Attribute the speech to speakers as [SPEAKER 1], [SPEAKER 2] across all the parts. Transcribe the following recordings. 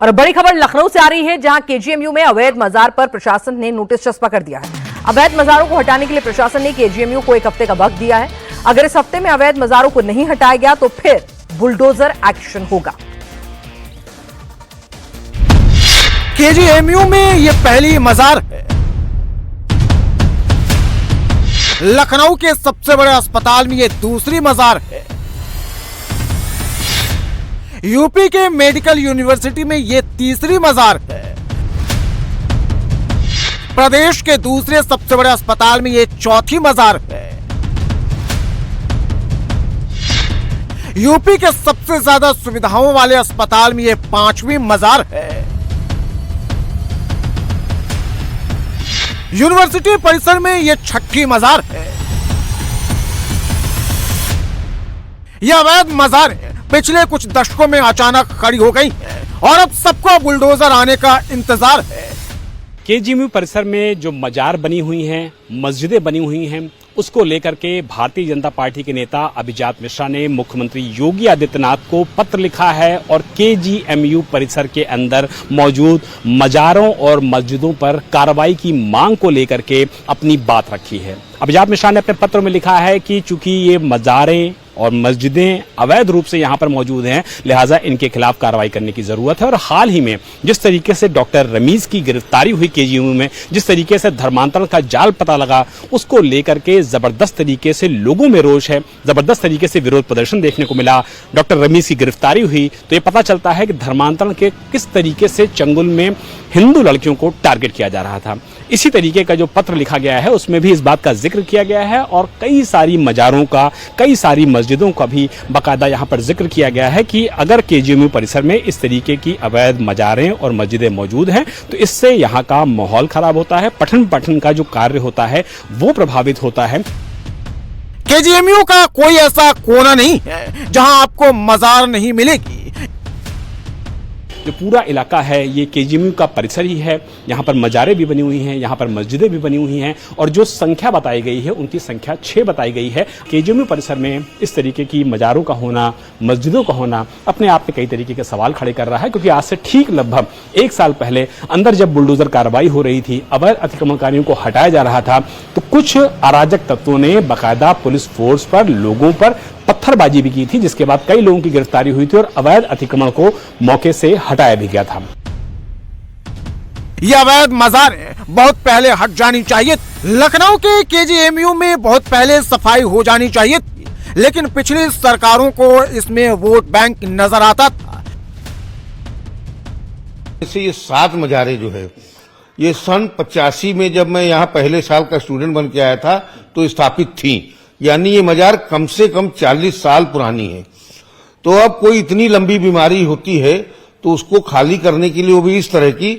[SPEAKER 1] और बड़ी खबर लखनऊ से आ रही है, जहां केजीएमयू में अवैध मजार पर प्रशासन ने नोटिस चस्पा कर दिया है। अवैध मजारों को हटाने के लिए प्रशासन ने केजीएमयू को 1 हफ्ते का वक्त दिया है। अगर इस हफ्ते में अवैध मजारों को नहीं हटाया गया तो फिर बुलडोजर एक्शन होगा।
[SPEAKER 2] केजीएमयू में ये पहली मजार है। लखनऊ के सबसे बड़े अस्पताल में ये दूसरी मजार है। यूपी के मेडिकल यूनिवर्सिटी में ये तीसरी मजार है। प्रदेश के दूसरे सबसे बड़े अस्पताल में ये चौथी मजार है। यूपी के सबसे ज्यादा सुविधाओं वाले अस्पताल में ये 5वीं मजार है। यूनिवर्सिटी परिसर में ये 6ठी मजार है। यह अवैध मजार पिछले कुछ दशकों में अचानक खड़ी हो गई है और अब सबको बुलडोजर आने का इंतजार है।
[SPEAKER 3] केजीएमयू परिसर में जो मजार बनी हुई हैं, मस्जिदें बनी हुई हैं, उसको लेकर के भारतीय जनता पार्टी के नेता अभिजात मिश्रा ने मुख्यमंत्री योगी आदित्यनाथ को पत्र लिखा है और केजीएमयू परिसर के अंदर मौजूद मजारों और मस्जिदों पर कार्रवाई की मांग को लेकर के अपनी बात रखी है। अभिजात मिश्रा ने अपने पत्र में लिखा है कि चूंकि ये मजारें और मस्जिदें अवैध रूप से यहाँ पर मौजूद हैं, लिहाजा इनके खिलाफ कार्रवाई करने की जरूरत है। और हाल ही में जिस तरीके से डॉक्टर रमीज की गिरफ्तारी हुई केजीएमयू में, जिस तरीके से धर्मांतरण का जाल पता लगा, उसको लेकर के जबरदस्त तरीके से लोगों में रोष है, जबरदस्त तरीके से विरोध प्रदर्शन देखने को मिला। डॉक्टर रमीज की गिरफ्तारी हुई तो ये पता चलता है कि धर्मांतरण के किस तरीके से चंगुल में हिंदू लड़कियों को टारगेट किया जा रहा था। इसी तरीके का जो पत्र लिखा गया है उसमें भी इस बात का जिक्र किया गया है और कई सारी मजारों का, कई सारी मस्जिदों का भी बाकायदा यहाँ पर जिक्र किया गया है कि अगर केजीएमयू परिसर में इस तरीके की अवैध मजारें और मस्जिदें मौजूद हैं तो इससे यहाँ का माहौल खराब होता है, पठन पाठन का जो कार्य होता है वो प्रभावित होता है।
[SPEAKER 2] केजीएमयू का कोई ऐसा कोना नहीं है जहां आपको मजार नहीं मिलेगी।
[SPEAKER 3] जो पूरा इलाका है ये केजीएमयू का परिसर ही है। यहाँ पर मजारें भी बनी हुई हैं, यहाँ पर मस्जिदें भी बनी हुई हैं और जो संख्या बताई गई है उनकी संख्या 6 बताई गई है। केजीएमयू परिसर में इस तरीके की मजारों का होना, मस्जिदों का होना अपने आप में कई तरीके के सवाल खड़े कर रहा है, क्योंकि आज से ठीक लगभग 1 साल पहले अंदर जब बुलडोजर कार्रवाई हो रही थी, अवैध अतिक्रमणकारियों को हटाया जा रहा था, तो कुछ अराजक तत्वों ने बाकायदा पुलिस फोर्स पर, लोगों पर पत्थरबाजी भी की थी, जिसके बाद कई लोगों की गिरफ्तारी हुई थी और अवैध अतिक्रमण को मौके से हटाया भी गया था।
[SPEAKER 2] यह अवैध मजार बहुत पहले हट जानी चाहिए। लखनऊ के केजीएमयू में बहुत पहले सफाई हो जानी चाहिए थी, लेकिन पिछली सरकारों को इसमें वोट बैंक नजर आता था।
[SPEAKER 4] ये 7 मजारें जो है ये सन 85 में जब मैं यहाँ पहले साल का स्टूडेंट बन के आया था तो स्थापित थी, यानी ये मजार कम से कम 40 साल पुरानी है। तो अब कोई इतनी लंबी बीमारी होती है तो उसको खाली करने के लिए वो भी इस तरह की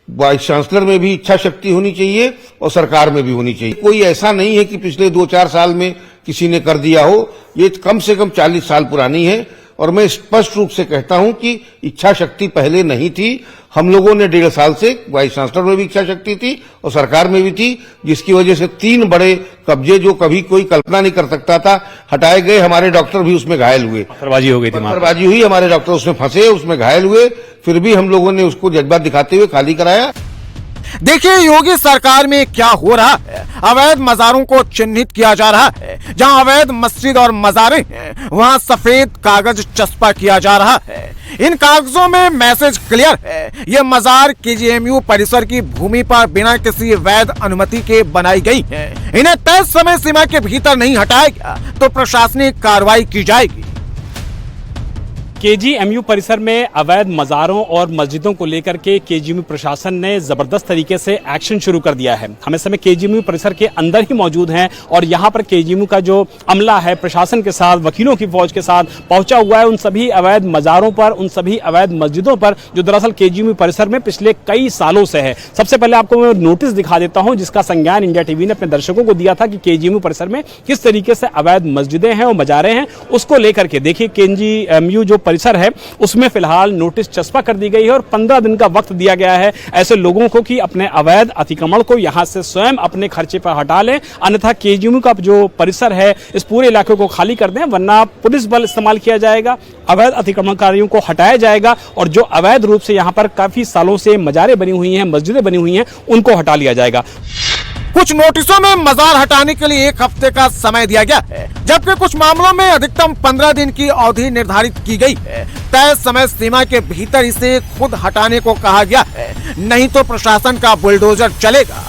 [SPEAKER 4] वाइस चांसलर में भी इच्छा शक्ति होनी चाहिए और सरकार में भी होनी चाहिए। कोई ऐसा नहीं है कि पिछले 2-4 साल में किसी ने कर दिया हो, ये कम से कम 40 साल पुरानी है। और मैं स्पष्ट रूप से कहता हूं कि इच्छा शक्ति पहले नहीं थी। हम लोगों ने 1.5 साल से वाइस चांसलर में भी इच्छा शक्ति थी और सरकार में भी थी, जिसकी वजह से 3 बड़े कब्जे जो कभी कोई कल्पना नहीं कर सकता था हटाए गए। हमारे डॉक्टर भी उसमें घायल हुए,
[SPEAKER 3] पत्थरबाजी हो गई थी,
[SPEAKER 4] पत्थरबाजी हुई, हमारे डॉक्टर उसमें फंसे, उसमें घायल हुए, फिर भी हम लोगों ने उसको जज्बा दिखाते हुए खाली कराया।
[SPEAKER 2] देखिए योगी सरकार में क्या हो रहा है। अवैध मजारों को चिन्हित किया जा रहा है। जहां अवैध मस्जिद और मजारें हैं वहां सफेद कागज चस्पा किया जा रहा है। इन कागजों में मैसेज क्लियर है, ये मजार केजीएमयू परिसर की भूमि पर बिना किसी वैध अनुमति के बनाई गई है। इन्हें तय समय सीमा के भीतर नहीं हटाया गया तो प्रशासनिक कार्रवाई की जाएगी।
[SPEAKER 3] केजीएमयू परिसर में अवैध मजारों और मस्जिदों को लेकर के केजीएमयू प्रशासन ने जबरदस्त तरीके से एक्शन शुरू कर दिया है। हम इस समय केजीएमयू परिसर के अंदर ही मौजूद हैं और यहाँ पर केजीएमयू का जो अमला है प्रशासन के साथ, वकीलों की फौज के साथ पहुंचा हुआ है उन सभी अवैध मजारों पर, उन सभी अवैध मस्जिदों पर जो दरअसल केजीएमयू परिसर में पिछले कई सालों से है। सबसे पहले आपको मैं नोटिस दिखा देता हूं जिसका संज्ञान इंडिया टीवी ने अपने दर्शकों को दिया था कि केजीएमयू परिसर में किस तरीके से अवैध मस्जिदें हैं और मजारें हैं, उसको लेकर के देखिए केजीएमयू जो परिसर है उसमें फिलहाल नोटिस चस्पा कर दी गई है और 15 दिन का वक्त दिया गया है ऐसे लोगों को कि अपने अवैध अतिक्रमण को यहां से स्वयं अपने खर्चे पर हटा लें, अन्यथा केजीएमयू का जो परिसर है इस पूरे इलाके को खाली कर दें, वरना पुलिस बल इस्तेमाल किया जाएगा, अवैध अतिक्रमणकारियों को हटाया जाएगा और जो अवैध रूप से यहां पर काफी सालों से मजारें बनी हुई हैं, मस्जिदें बनी हुई हैं, उनको हटा लिया जाएगा।
[SPEAKER 2] कुछ नोटिसों में मजार हटाने के लिए 1 हफ्ते का समय दिया गया है, जबकि कुछ मामलों में अधिकतम 15 दिन की अवधि निर्धारित की गई है। तय समय सीमा के भीतर इसे खुद हटाने को कहा गया है, नहीं तो प्रशासन का बुलडोजर चलेगा।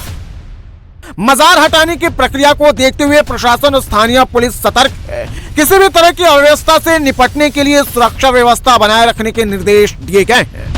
[SPEAKER 2] मजार हटाने की प्रक्रिया को देखते हुए प्रशासन और स्थानीय पुलिस सतर्क है। किसी भी तरह की अव्यवस्था से निपटने के लिए सुरक्षा व्यवस्था बनाए रखने के निर्देश दिए गए हैं।